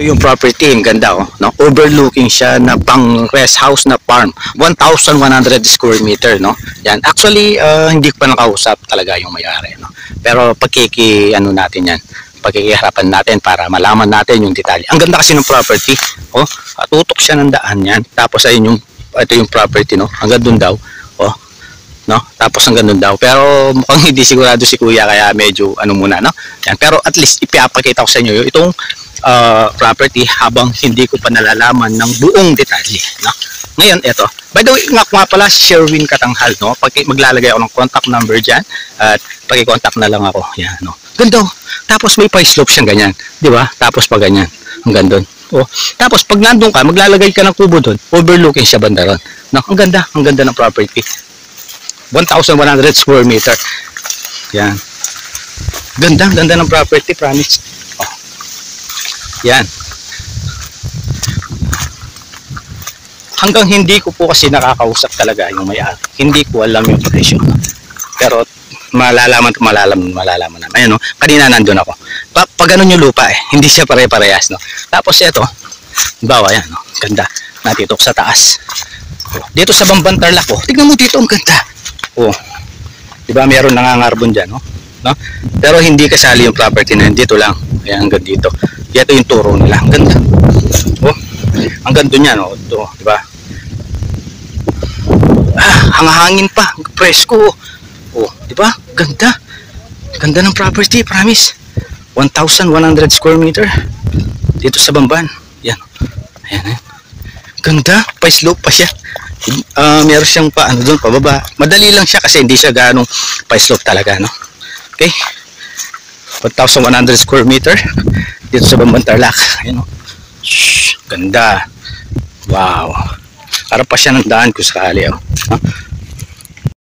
Yung property, ang ganda oh, no? Overlooking siya na pang rest house na farm. 1,100 square meter, no? Yan. Actually, hindi ko pa nakausap talaga yung may-ari, no? Pero ano natin yan, pagkikiharapan natin para malaman natin yung detalye. Ang ganda kasi ng property, oh, tutok siya ng daan yan. Tapos ayun ito yung property, no? Hanggang doon daw, oh, no? Tapos hanggang doon daw. Pero mukhang hindi sigurado si Kuya kaya medyo ano muna, no? Yan. Pero at least ipapakita ko sa inyo itong property habang hindi ko pa nalalaman ng buong detalye, no? Ngayon, eto. By the way, nga pala si Sherwin Katanghal, no? Maglalagay ako ng contact number dyan at paki-contact na lang ako. Yan, no? Ganda. Tapos may pa-slope siyang ganyan, di ba? Tapos pa ganyan. Hanggang doon. Oh. Tapos pag nandun ka, maglalagay ka ng kubo doon. Overlooking siya banda ron. No? Ang ganda ng property. 1,100 square meter. Yan. Ganda ng property, promise. Yan. Hanggang hindi ko po kasi nakakausap talaga yung may-ari. Hindi ko alam yung presyo. Pero malalaman naman. Ayun, no? Kanina nandun ako. Pag ganun yung lupa hindi siya pare-parehas, no? Tapos ito, bawa yan, no? Ganda. Natitok sa taas. Oh, dito sa Bamban Tarlac, oh. Tignan mo dito, ang ganda. Oh. 'Di ba meron nangangarbon diyan, no? No? Pero hindi kasali yung property na dito lang. Ayan, hanggang dito. Ito yung turo nila. Ang ganda. Oh, ang ganda niya, no? Ito, di ba? Hangahangin pa. Presko. Oh, di ba? Ganda. Ganda ng property, promise. 1,100 square meter. Dito sa Bamban. Yan. Ayan, ganda. Pa-slope pa siya. Meron siyang doon, pababa. Madali lang siya kasi hindi siya ganong pa-slope talaga, no? Okay. 1,100 square meter dito sa Bamban Tarlac. Ayan, oh. Shhh, ganda. Wow. Para pa siya ng daan kung sakali, oh.